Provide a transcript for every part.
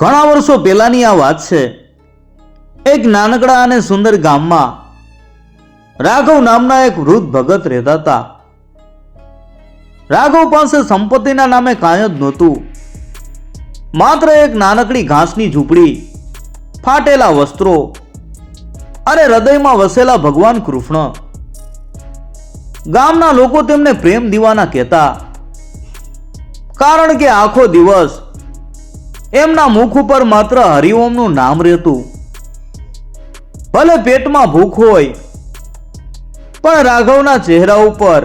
ઘણા વર્ષો પહેલાની આ વાત છે। એક નાનકડા અને સુંદર ગામમાં રાઘવ નામના એક વૃદ્ધ ભગત રહેતા હતા। રાઘવ પાસે સંપત્તિના નામે કાંઈ જ નહોતું, માત્ર એક નાનકડી ઘાસની ઝૂંપડી, ફાટેલા વસ્ત્રો અને હૃદયમાં વસેલા ભગવાન કૃષ્ણ। ગામના લોકો તેમને પ્રેમ દીવાના કહેતા, કારણ કે આખો દિવસ એમના મુખ ઉપર માત્ર હરિઓમનું નામ રહેતું। ભલે પેટમાં ભૂખ હોય, પણ રાઘવના ચહેરા ઉપર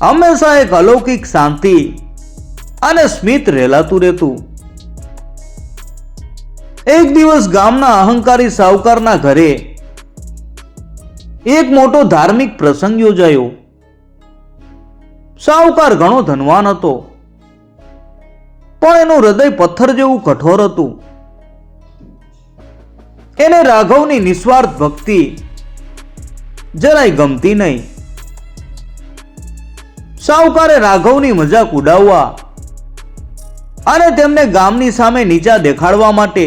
હંમેશા એક અલૌકિક શાંતિ અને સ્મિત રેલાતું રહેતું। એક દિવસ ગામના અહંકારી સાહુકારના ઘરે એક મોટો ધાર્મિક પ્રસંગ યોજાયો। સાહુકાર ઘણો ધનવાન હતો, પણ એનું હૃદય પથ્થર જેવું કઠોર હતું। એને રાઘવની નિસ્વાર્થ ભક્તિ જરાય ગમતી નહીં। સાહુકારે રાઘવની મજાક ઉડાવવા અને તેમને ગામની સામે નીચા દેખાડવા માટે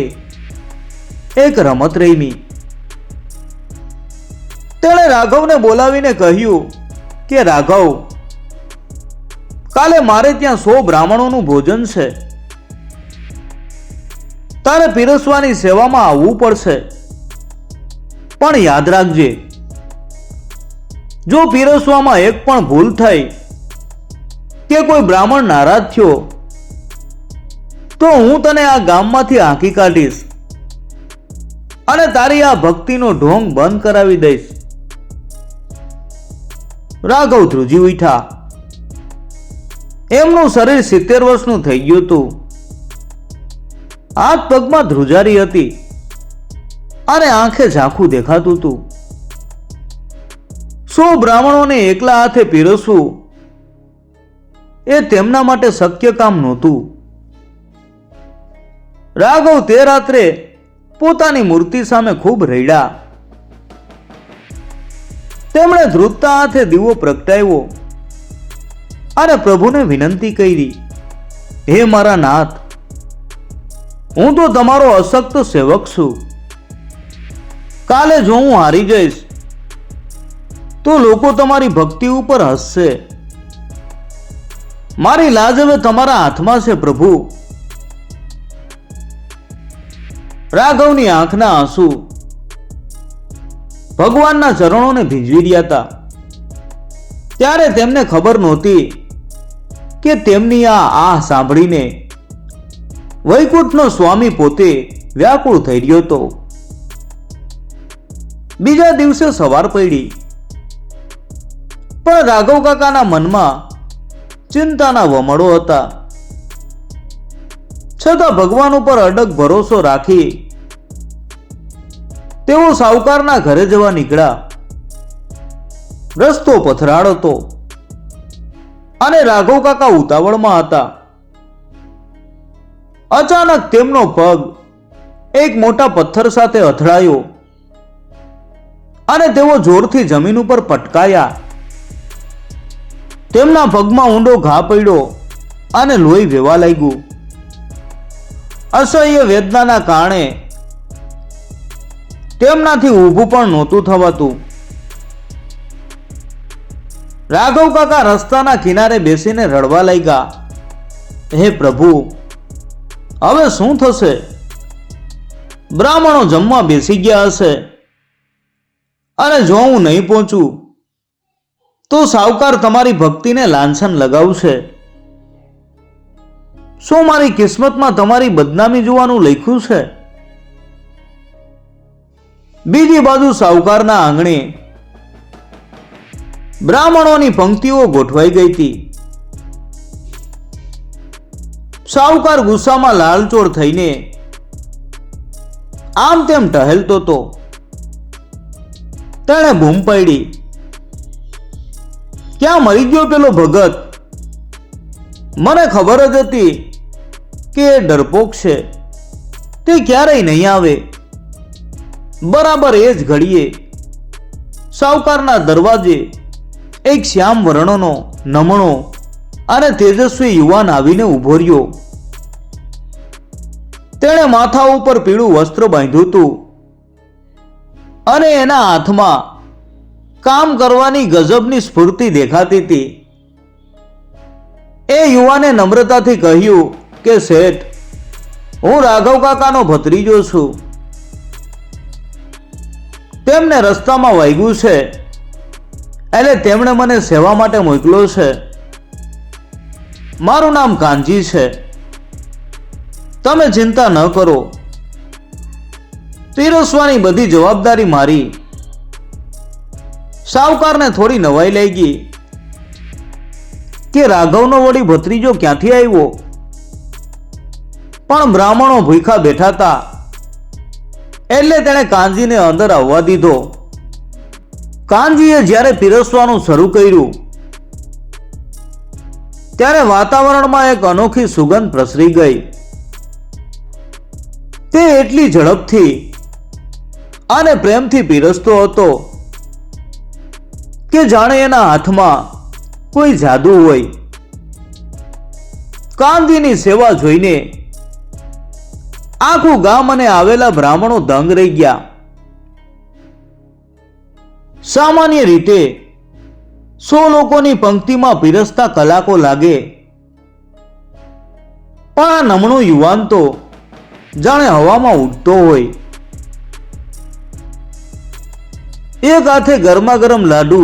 એક રમત રમી। તેણે રાઘવને બોલાવીને કહ્યું કે રાઘવ, કાલે મારે ત્યાં 100 બ્રાહ્મણોનું ભોજન છે, તારે પીરસવાની સેવામાં આવવું પડશે। પણ યાદ રાખજે, જો પીરસવામાં એક પણ ભૂલ થઈ કે કોઈ બ્રાહ્મણ નારાજ થયો તો હું તને આ ગામમાંથી હાંકી કાઢીશ અને તારી આ ભક્તિનો ઢોંગ બંધ કરાવી દઈશ। રાઘવ ધ્રુજી ઉઠ્યા। એમનું શરીર 70 વર્ષનું થઈ ગયું હતું, હાથ પગમાં ધ્રુજારી હતી અને આંખે ઝાંખું દેખાતું હતું। 100 બ્રાહ્મણોને એકલા હાથે પીરસવું એ તેમના માટે શક્ય કામ નહોતું। રાઘવ તે રાત્રે પોતાની મૂર્તિ સામે ખૂબ રડ્યા। તેમણે ધ્રુજતા હાથે દીવો પ્રગટાવ્યો અને પ્રભુને વિનંતી કરી, હે મારા નાથ, હું તો તમારો અશક્ત સેવક છું। કાલે જો હું હારી જઈશ તો લોકો તમારી ભક્તિ ઉપર હસશે। મારી લાજ હવે તમારા હાથમાં છે પ્રભુ। રાઘવની આંખના આંસુ ભગવાનના ચરણોને ભીંજવી રહ્યા હતા। ત્યારે તેમને ખબર નહોતી કે તેમની આ આહ સાંભળીને વૈકુંઠનો સ્વામી પોતે વ્યાકુળ થઈ રહ્યો હતો। બીજા દિવસે સવાર પડી, પણ રાઘવ કાકાના મનમાં ચિંતાના વમળો હતા। છતાં ભગવાન ઉપર અડગ ભરોસો રાખી તેઓ સાહુકારના ઘરે જવા નીકળ્યા। રસ્તો પથરાળ હતો અને રાઘવ કાકા ઉતાવળમાં હતા। અચાનક તેમનો પગ એક મોટા પથ્થર સાથે અથડાયો અને તેઓ જોરથી જમીન ઉપર પટકાયા। તેમના પગમાં ઊંડો ઘા પડ્યો અને લોહી વહેવા લાગ્યું। અસહ્ય વેદનાના કારણે તેમનાથી ઊભું પણ નહોતું થવાતું। રાઘવ કાકા રસ્તાના કિનારે બેસીને રડવા લાગ્યા, હે પ્રભુ, હવે શું થશે? બ્રાહ્મણો જમવા બેસી ગયા હશે અને જો હું નહીં પહોંચું તો સાહુકાર તમારી ભક્તિને લાંછન લગાવશે। શું મારી કિસ્મતમાં તમારી બદનામી જોવાનું લખ્યું છે? બીજી બાજુ સાહુકારના આંગણે બ્રાહ્મણોની પંક્તિઓ ગોઠવાઈ ગઈ હતી। સાહુકાર ગુસ્સામાં લાલચોળ થઈને આમ તેમ ટહેલતો હતો। તેણે બૂમ પાડી, ક્યાં મરી ગયો પેલો ભગત? મને ખબર જ હતી કે એ ડરપોક છે, તે ક્યારેય નહીં આવે। બરાબર એ જ ઘડીએ સાહુકારના દરવાજે એક શ્યામ વર્ણનો નમણો અને તેજસ્વી યુવાન આવીને ઉભો રહ્યો। તેણે માથા ઉપર પીળું વસ્ત્ર બાંધ્યું હતું અને એના હાથમાં કામ કરવાની ગજબની સ્ફૂર્તિ દેખાતી હતી. એ યુવાને નમ્રતાથી કહ્યું કે શેઠ, હું રાઘવ કાકાનો ભત્રીજો છું. તેમને રસ્તામાં વાગ્યું છે એટલે તેમણે મને સેવા માટે મોકલ્યો છે. મારું નામ કાનજી છે. તમે ચિંતા ન કરો, પીરસવાની બધી જવાબદારી મારી. સાવકારને થોડી નવાઈ લાગી કે રાઘવનો વળી ભત્રીજો ક્યાંથી આવ્યો, પણ બ્રાહ્મણો ભૂખા બેઠા હતા એટલે તેણે કાનજીને અંદર આવવા દીધો. કાનજીએ જ્યારે પીરસવાનું શરૂ કર્યું ત્યારે વાતાવરણમાં એક અનોખી સુગંધ પ્રસરી ગઈ. તે એટલી ઝડપથી અને પ્રેમથી પીરસતો હતો કે જાણે એના હાથમાં કોઈ જાદુ હોય. કાનજીની સેવા જોઈને આખું ગામ અને આવેલા બ્રાહ્મણો દંગ રહી ગયા. સામાન્ય રીતે 100 લોકોની પંક્તિમાં પીરસતા કલાકો લાગે, પણ આ નમણો યુવાન તો જાણે હવામાં ઉડતો હોય. એક હાથે ગરમા ગરમ લાડુ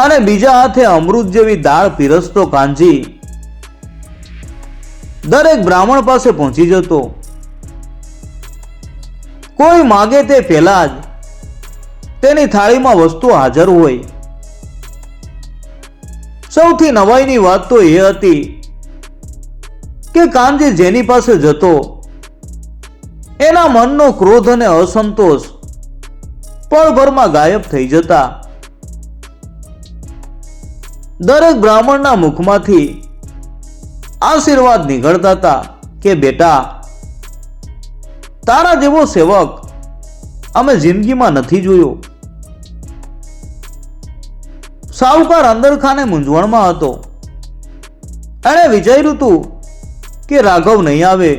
અને બીજા હાથે અમૃત જેવી દાળ પીરસતો કાનજી દરેક બ્રાહ્મણ પાસે પહોંચી જતો. કોઈ માગે તે પહેલા જ તેની થાળીમાં વસ્તુ હાજર હોય. સૌથી નવાઈની વાત તો એ હતી કે કાનજી જેની પાસે જતો એના મનનો ક્રોધ અને અસંતોષ પળભરમાં ગાયબ થઈ જતા. દરેક બ્રાહ્મણના મુખમાંથી આશીર્વાદ નીકળતા હતા કે બેટા, તારા જેવો સેવક અમે જિંદગીમાં નથી જોયો. સાવકાર અંદરખાને મૂંઝવણમાં હતો. એણે વિચાર્યું હતું કે રાઘવ નહીં આવે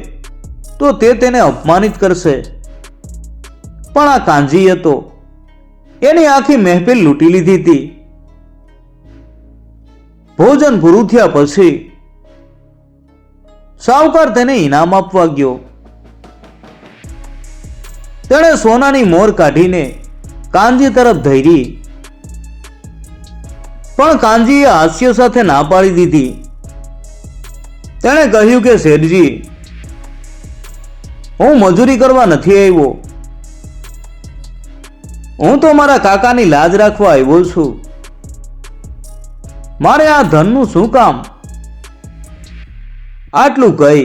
તો તે તેને અપમાનિત કરશે, પણ આ કાનજી હતો. એની આખી મહેફિલ લૂંટી લીધી હતી. ભોજન પૂરું થયા પછી સાવકાર તેને ઇનામ આપવા ગયો. તેણે સોનાની મોર કાઢીને કાનજી તરફ ધરી, પણ કાનજીએ હાસ્ય સાથે ના પાડી દીધી. તેણે કહ્યું કે શેઠજી, હું મજૂરી કરવા નથી આવ્યો. હું તો મારા કાકાની લાજ રાખવા આવ્યો છું. મારે આ ધનનું શું કામ? આટલું કહી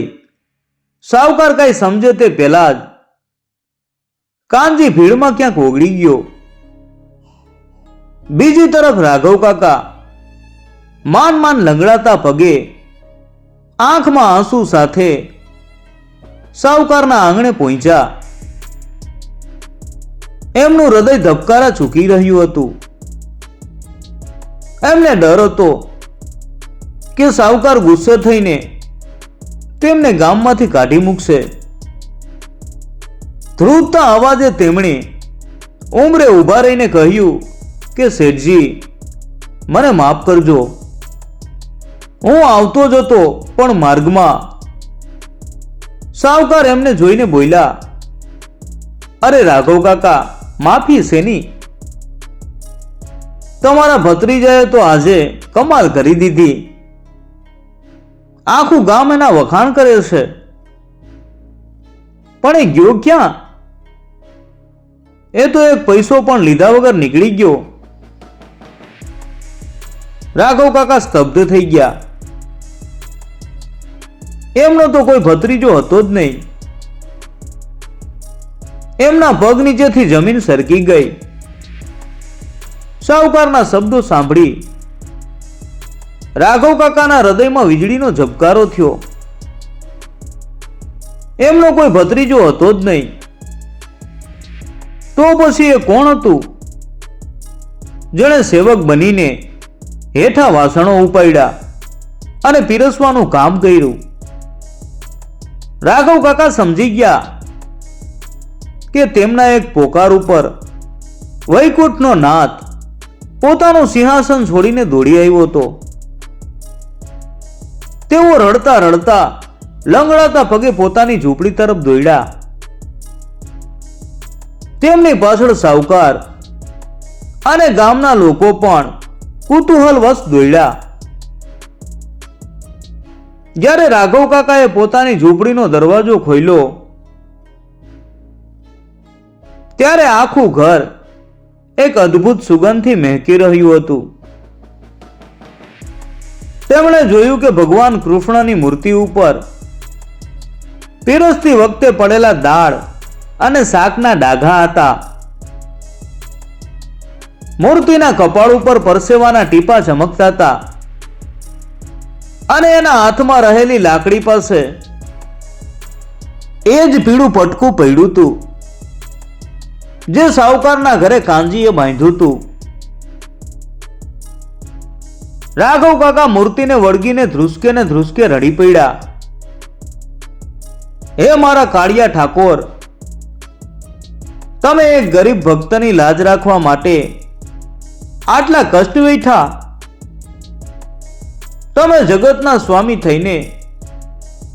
સાવકાર કઈ સમજે તે પહેલા જ કાનજી ભીડમાં ક્યાંક ઓગળી ગયો. બીજી તરફ રાઘવ કાકા માન માન લંગડાતા પગે આંખમાં આંસુ સાથે સાવકારના આંગણે પહોંચ્યા. એમનું હૃદય ધબકારા ચૂકી રહ્યું હતું. એમને ડર હતો કે સાવકાર ગુસ્સે થઈને તેમને ગામમાંથી કાઢી મૂકશે. ધ્રુવતા અવાજે તેમણે ઉંમરે ઊભા રહીને કહ્યું કે શેઠજી, મને માફ કરજો. હું આવતો જ હતો પણ માર્ગમાં. સાવકાર એમને જોઈને બોલ્યા, અરે રાઘવ કાકા, માફી શેની? તમારા ભત્રીજાએ તો આજે કમાલ કરી દીધી. આખું ગામ એના વખાણ કરે છે, પણ એ ગયો ક્યાં? એ તો એક પૈસો પણ લીધા વગર નીકળી ગયો. રાઘવ કાકા સ્તબ્ધ થઈ ગયા. એમનો તો કોઈ ભત્રીજો હતો જ નહીં. એમના પગ નીચેથી જમીન સરકી ગઈ. સાવકારના શબ્દો સાંભળી રાઘવ કાકાના હૃદયમાં વીજળીનો ઝબકારો થયો. એમનો કોઈ ભત્રીજો હતો જ નહીં. તો પછી એ કોણ હતું જેણે સેવક બનીને હેઠા વાસણો ઉપાડ્યા અને પીરસવાનું કામ કર્યું? રાઘવ કાકા સમજી ગયા કે તેમના એક પોકાર ઉપર વૈકુંઠનો નાથ પોતાનું સિંહાસન છોડીને દોડી આવ્યો હતો. તેઓ રડતા રડતા લંગડાતા પગે પોતાની ઝૂંપડી તરફ દોડ્યા. તેમની પાછળ સાવકાર અને ગામના લોકો પણ કુતૂહલવશ દોડ્યા. જ્યારે રાઘવ કાકાએ પોતાની ઝૂંપડીનો દરવાજો ખોલ્યો ત્યારે આખું ઘર એક અદ્ભુત સુગંધથી મહેકી રહ્યું હતું. તેમણે જોયું કે ભગવાન કૃષ્ણની મૂર્તિ ઉપર પીરસતી વખતે પડેલા દાળ અને શાકના ડાઘા હતા. મૂર્તિના કપાળ ઉપર પરસેવાના ટીપા ચમકતા હતા અને એના હાથમાં રહેલી લાકડી પાસે એ જ પીળું પટકું પડ્યું હતું જે સાવકારના ઘરે કાંજીએ બાંધ્યું હતું. રાઘવ કાકા મૂર્તિને વળગીને ધ્રુસકે ને ધ્રુસકે રડી પડ્યા. હે મારા કાળિયા ઠાકોર, તમે એક ગરીબ ભક્તની લાજ રાખવા માટે આટલા કષ્ટ વેઠા. તમે જગતના સ્વામી થઈને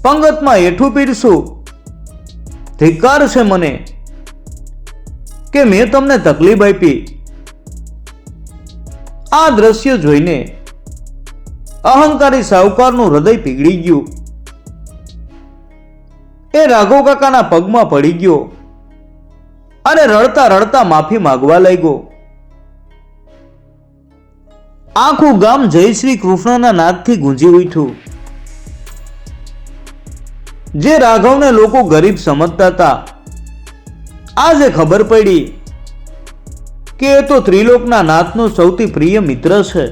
પંગતમાં એઠું પીરશું. ધિક્કાર છે મને કે મેં તમને તકલીફ આપી. આ દ્રશ્ય જોઈને અહંકારી સાવકારનું હૃદય પીગળી ગયું. એ રાઘવ કાકાના પગમાં પડી ગયો અને રડતા રડતા માફી માંગવા લાગ્યો. આખું ગામ જય શ્રી કૃષ્ણના નાદથી ગુંજી ઉઠ્યું. જે રાઘવને લોકો ગરીબ સમજતા હતા, આજે ખબર પડી કે એ તો ત્રિલોકના નાથનો સૌથી પ્રિય મિત્ર છે.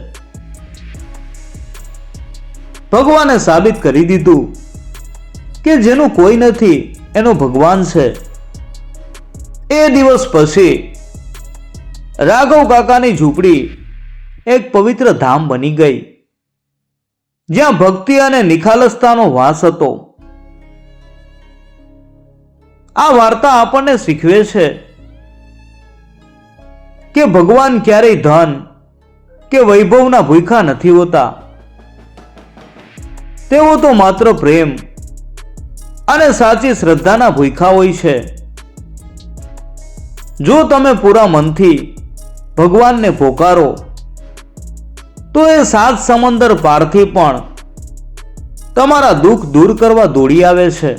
ભગવાને સાબિત કરી દીધું કે જેનું કોઈ નથી એનો ભગવાન છે. એ દિવસ પછી રાઘવ કાકાની ઝૂંપડી એક પવિત્ર ધામ બની ગઈ, જ્યાં ભક્તિ અને નિખાલસતાનો વાસ હતો. આ વાર્તા આપણને શીખવે છે કે ભગવાન ક્યારેય ધન કે વૈભવના ભૂખ્યા નથી હોતા. તેઓ તો માત્ર પ્રેમ અને સાચી શ્રદ્ધાના ભૂખ્યા હોય છે. જો તમે પૂરા મનથી ભગવાનને પોકારો તો એ 7 સમંદર પારથી પણ તમારા દુઃખ દૂર કરવા દોડી આવે છે.